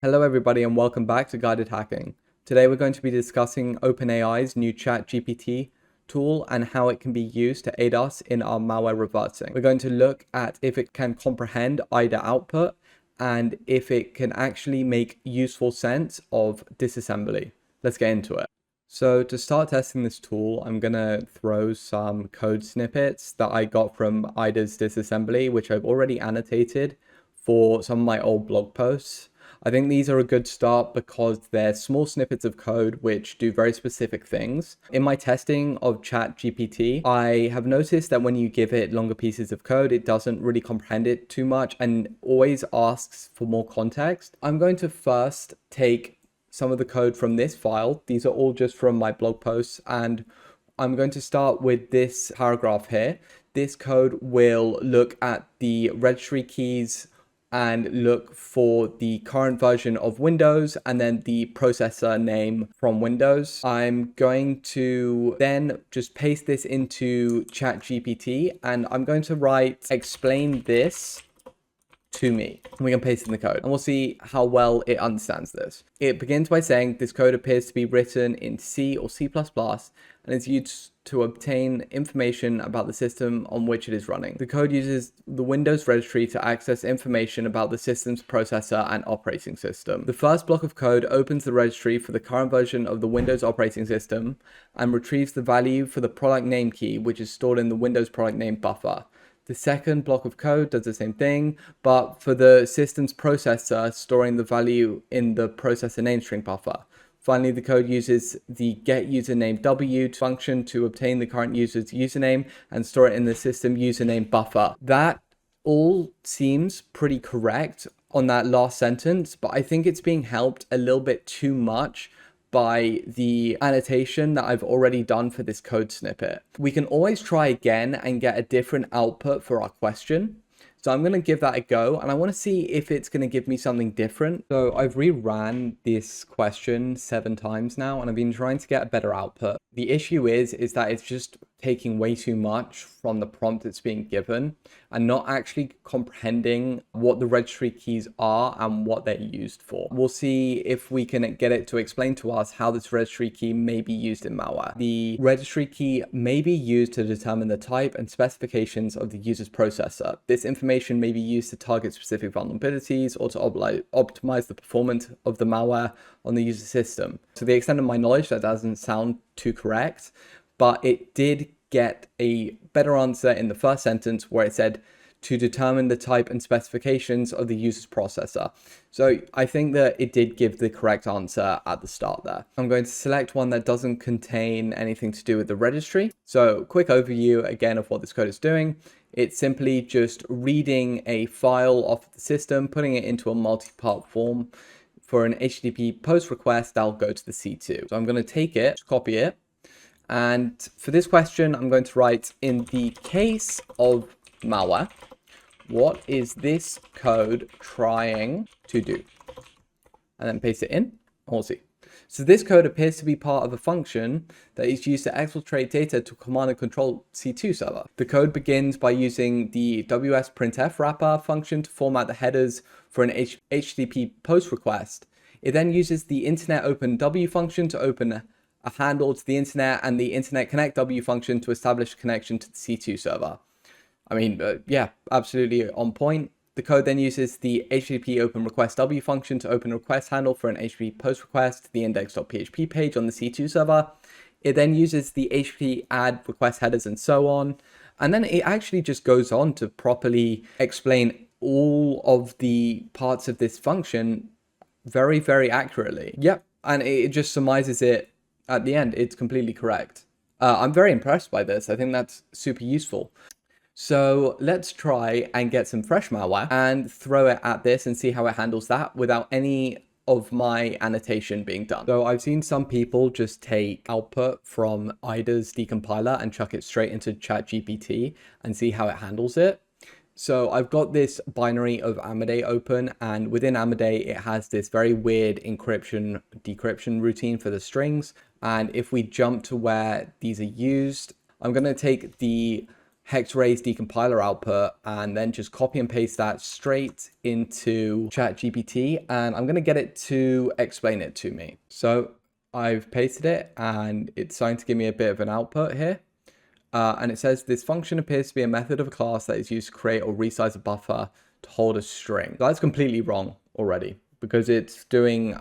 Hello everybody and welcome back to Guided Hacking. Today we're going to be discussing OpenAI's new ChatGPT tool and how it can be used to aid us in our malware reversing. We're going to look at if it can comprehend IDA output and if it can actually make useful sense of disassembly. Let's get into it. So to start testing this tool, I'm going to throw some code snippets that I got from IDA's disassembly, which I've already annotated for some of my old blog posts. I think these are a good start because they're small snippets of code which do very specific things. In my testing of ChatGPT, I have noticed that when you give it longer pieces of code, it doesn't really comprehend it too much and always asks for more context. I'm going to first take some of the code from this file. These are all just from my blog posts, and I'm going to start with this paragraph here. This code will look at the registry keys and look for the current version of Windows and then the processor name from Windows. I'm going to then just paste this into ChatGPT and I'm going to write explain this to me. And we can paste in the code and we'll see how well it understands this. It begins by saying this code appears to be written in C or C++ and is used to obtain information about the system on which it is running. The code uses the Windows registry to access information about the system's processor and operating system. The first block of code opens the registry for the current version of the Windows operating system and retrieves the value for the product name key, which is stored in the Windows product name buffer. The second block of code does the same thing, but for the system's processor, storing the value in the processor name string buffer. Finally, the code uses the getUsernameW function to obtain the current user's username and store it in the system username buffer. That all seems pretty correct on that last sentence, but I think it's being helped a little bit too much by the annotation that I've already done for this code snippet. We can always try again and get a different output for our question. So I'm going to give that a go and I want to see if it's going to give me something different. So I've reran this question 7 times now and I've been trying to get a better output. The issue is that it's just taking way too much from the prompt it's being given and not actually comprehending what the registry keys are and what they're used for. We'll see if we can get it to explain to us how this registry key may be used in malware. The registry key may be used to determine the type and specifications of the user's processor. This information may be used to target specific vulnerabilities or to optimize the performance of the malware on the user system. To the extent of my knowledge, that doesn't sound too correct, but it did get a better answer in the first sentence where it said to determine the type and specifications of the user's processor. So I think that it did give the correct answer at the start there. I'm going to select one that doesn't contain anything to do with the registry. So quick overview again of what this code is doing. It's simply just reading a file off the system, putting it into a multi-part form for an HTTP post request that'll go to the C2. So I'm going to take it, copy it. And for this question, I'm going to write in the case of malware, what is this code trying to do? And then paste it in, and we'll see. So this code appears to be part of a function that is used to exfiltrate data to command and control C2 server. The code begins by using the WSPrintf wrapper function to format the headers for an HTTP post request. It then uses the internet open W function to open a handle to the internet and the internet connect W function to establish a connection to the C2 server. I mean, yeah, absolutely on point. The code then uses the HTTP open request W function to open a request handle for an HTTP post request to the index.php page on the C2 server. It then uses the HTTP add request headers and so on. And then it actually just goes on to properly explain all of the parts of this function very, very accurately. Yep, and it just surmises it at the end. It's completely correct. I'm very impressed by this. I think that's super useful. So let's try and get some fresh malware and throw it at this and see how it handles that without any of my annotation being done. So I've seen some people just take output from IDA's decompiler and chuck it straight into ChatGPT and see how it handles it. So I've got this binary of Amadei open, and within Amadei, it has this very weird encryption decryption routine for the strings. And if we jump to where these are used, I'm going to take the hex-raised decompiler output and then just copy and paste that straight into ChatGPT, and I'm going to get it to explain it to me. So I've pasted it and it's starting to give me a bit of an output here. And it says this function appears to be a method of a class that is used to create or resize a buffer to hold a string. So that's completely wrong already because it's doing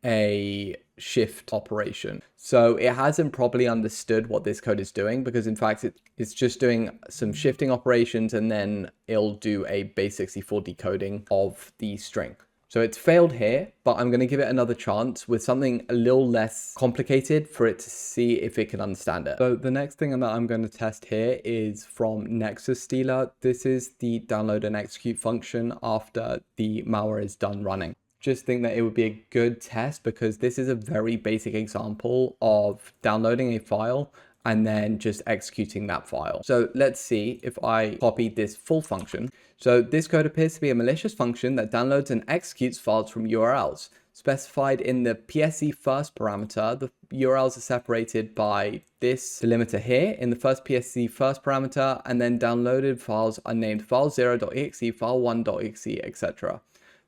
a shift operation. So it hasn't properly understood what this code is doing, because in fact it's just doing some shifting operations and then it'll do a base 64 decoding of the string. So it's failed here, but I'm going to give it another chance with something a little less complicated for it to see if it can understand it. So the next thing that I'm going to test here is from Nexus Stealer. This is the download and execute function after the malware is done running. Just think that it would be a good test because this is a very basic example of downloading a file and then just executing that file. So let's see if I copy this full function. So this code appears to be a malicious function that downloads and executes files from URLs. Specified in the PSC first parameter, the URLs are separated by this delimiter here in the first PSC first parameter, and then downloaded files are named file0.exe, file1.exe, etc.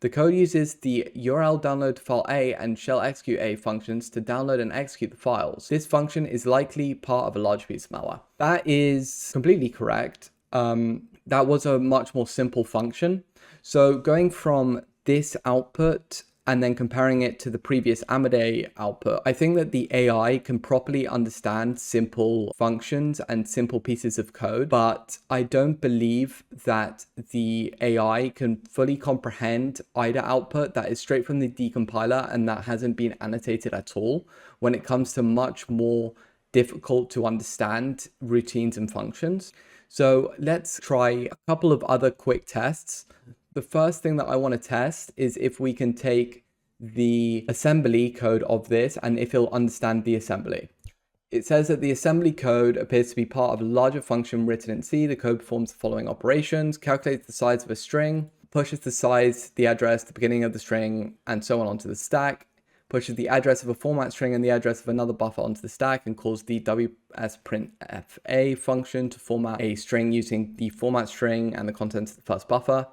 The code uses the URL download file A and shell execute A functions to download and execute the files. This function is likely part of a large piece of malware. That is completely correct. That was a much more simple function. So going from this output and then comparing it to the previous Amadei output, I think that the AI can properly understand simple functions and simple pieces of code, but I don't believe that the AI can fully comprehend either output that is straight from the decompiler and that hasn't been annotated at all when it comes to much more difficult to understand routines and functions. So let's try a couple of other quick tests. The first thing that I want to test is if we can take the assembly code of this and if it'll understand the assembly. It says that the assembly code appears to be part of a larger function written in C. The code performs the following operations: calculates the size of a string, pushes the size, the address, the beginning of the string, and so on onto the stack, pushes the address of a format string and the address of another buffer onto the stack, and calls the WSPrintFA function to format a string using the format string and the contents of the first buffer.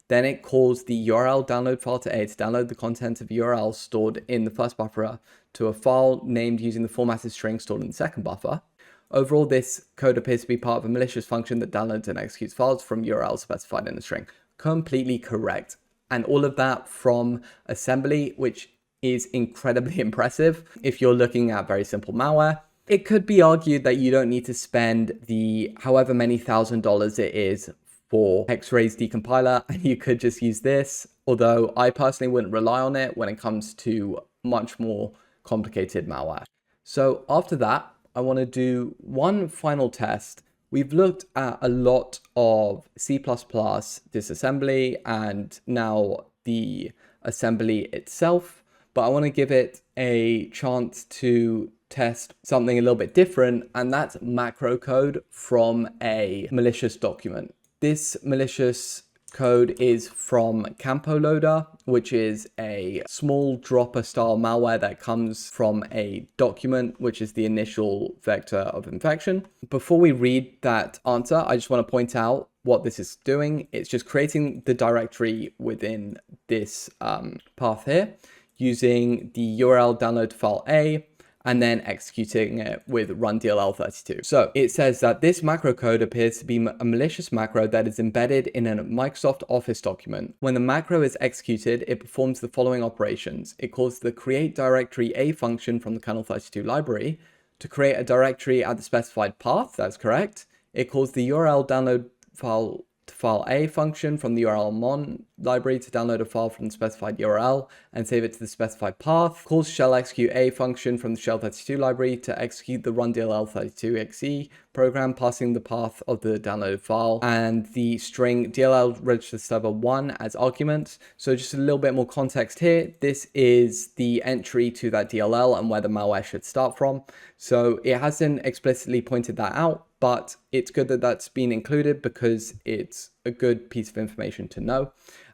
Then it calls the URL download file to A to download the contents of URL stored in the first buffer to a file named using the formatted string stored in the second buffer. Overall, this code appears to be part of a malicious function that downloads and executes files from URLs specified in the string. Completely correct. And all of that from assembly, which is incredibly impressive if you're looking at very simple malware. It could be argued that you don't need to spend the however many $1,000 it is for hex-raised decompiler, and you could just use this, although I personally wouldn't rely on it when it comes to much more complicated malware. So after that, I want to do one final test. We've looked at a lot of C++ disassembly and now the assembly itself, but I want to give it a chance to test something a little bit different, and that's macro code from a malicious document. This malicious code is from Colibri Loader, which is a small dropper style malware that comes from a document, which is the initial vector of infection. Before we read that answer, I just want to point out what this is doing. It's just creating the directory within this path here using the URL download file A, and then executing it with run DLL32. So it says that this macro code appears to be a malicious macro that is embedded in a Microsoft Office document. When the macro is executed, it performs the following operations. It calls the create directory A function from the kernel32 library to create a directory at the specified path. That's correct. It calls the URL download file to file A function from the URL mon library to download a file from the specified URL and save it to the specified path. Calls shell execute A function from the shell32 library to execute the run DLL32xe program, passing the path of the downloaded file and the string DLL register server 1 as arguments. So just a little bit more context here. This is the entry to that DLL and where the malware should start from. So it hasn't explicitly pointed that out, but it's good that that's been included because it's a good piece of information to know.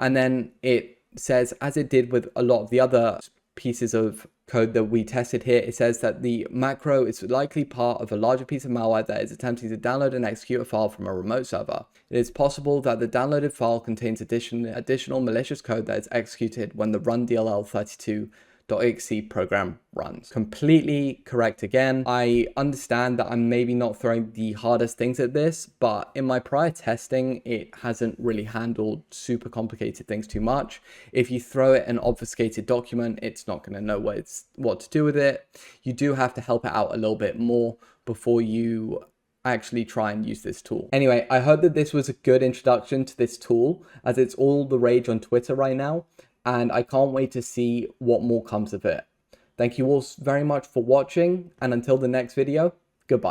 And then it says, as it did with a lot of the other pieces of code that we tested here, it says that the macro is likely part of a larger piece of malware that is attempting to download and execute a file from a remote server. It is possible that the downloaded file contains additional malicious code that is executed when the run DLL32.exe program runs. Completely correct again. I understand that I'm maybe not throwing the hardest things at this, but in my prior testing, it hasn't really handled super complicated things too much. If you throw it an obfuscated document, it's not going to know what to do with it. You do have to help it out a little bit more before you actually try and use this tool. Anyway, I hope that this was a good introduction to this tool, as it's all the rage on Twitter right now, and I can't wait to see what more comes of it. Thank you all very much for watching, and until the next video, goodbye.